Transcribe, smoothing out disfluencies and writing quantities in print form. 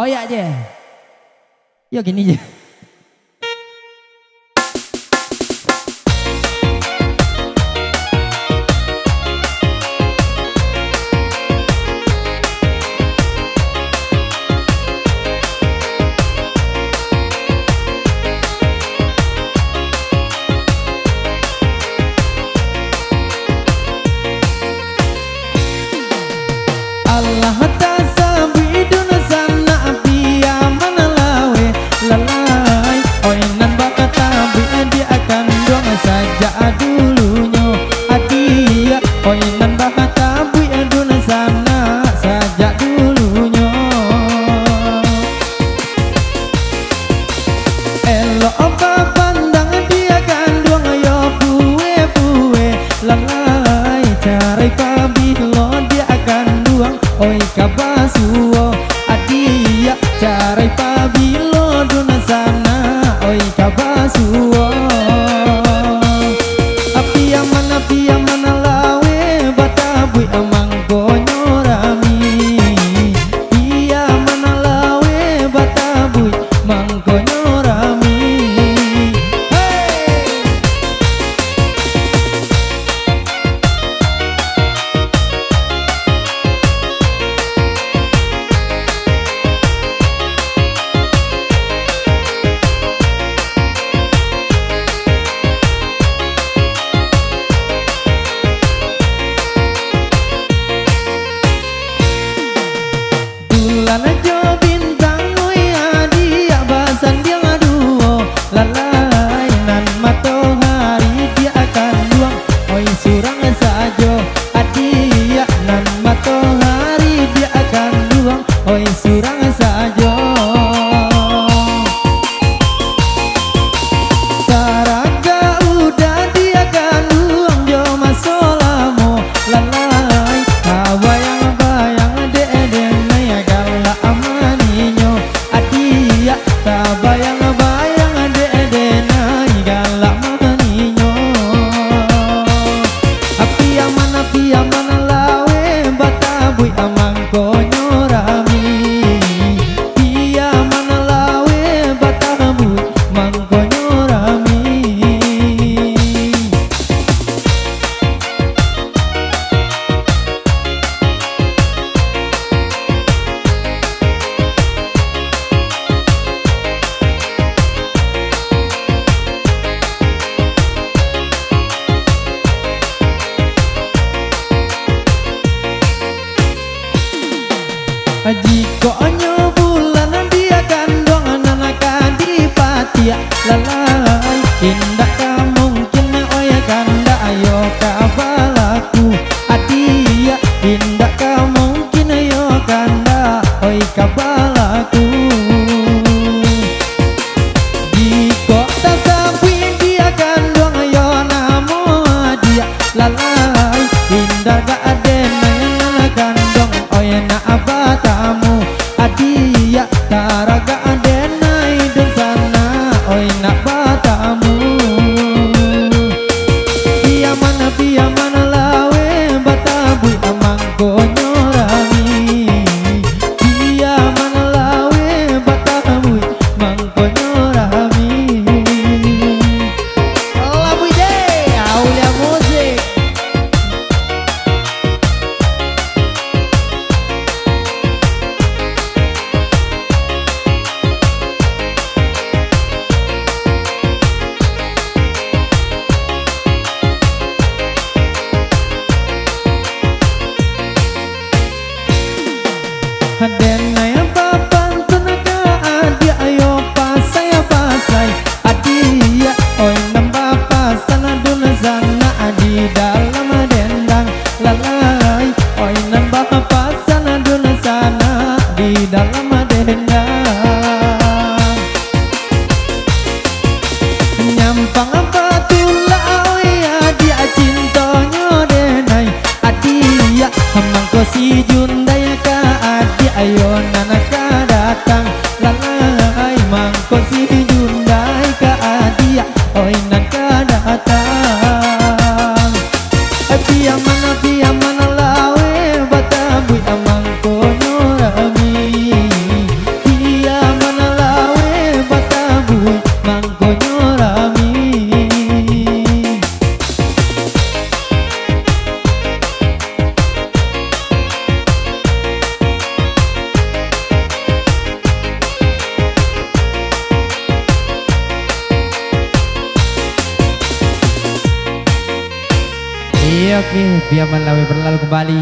Hoyak aja. Ya gini aja. Allah tasabidun sana biya manalawe lalai oinan bakat tabi dia akan dong saja dulunya adia oinan bakat tabi dun sana saja dulunya elo apa pandang dia kandung yo bue lalai cari pabilo dia akan duang oi kabasuo adia cari pabilo duna sana oi kabasuo api mana lawe batabui amang konyorami iya mana lawe batabui mangkonyorami Lana jo bintang oi adia basan dia ngaduo lalai nan matahari dia akan luang oi surang sajo adia nan matahari dia akan luang oi surang sajo taraga udah dia akan luang jo masolamo lalai bayang amaninyo adia tabayang-bayang ade-adenay galak maninyo api aman lawe bataboy amang konyorami iya man lawe bataboy mang konyorami jika onyo bulan dia kandung anak adipati lalai indah mungkin oi kanda ayo kabalaku adia indah mungkin ayo kanda oi kabalaku jika tak sampai dia kandung ayo namo dia lalai indah gak ada yang kandung oi na abatamu adia taraga adenai dan sana oi nak batamu biya mana lawe batabui amang konyorami biya mana lawe batabui mang konyorami labui deh aulia musik Hadenay papan tunaga adia ayo pasay adia oi nambah pasana dun sana adi dalam dendang lalai oi nambah pasana dun sana di dalam dendang nyampang patula oi adia cintonyo denai adia hamangko si jundaya ka adia ayo nanaka datang lalai mangko si jundai ka adia oi nanaka datang adia mana lawe batabu amang konyorami biar melawi berlalu kembali.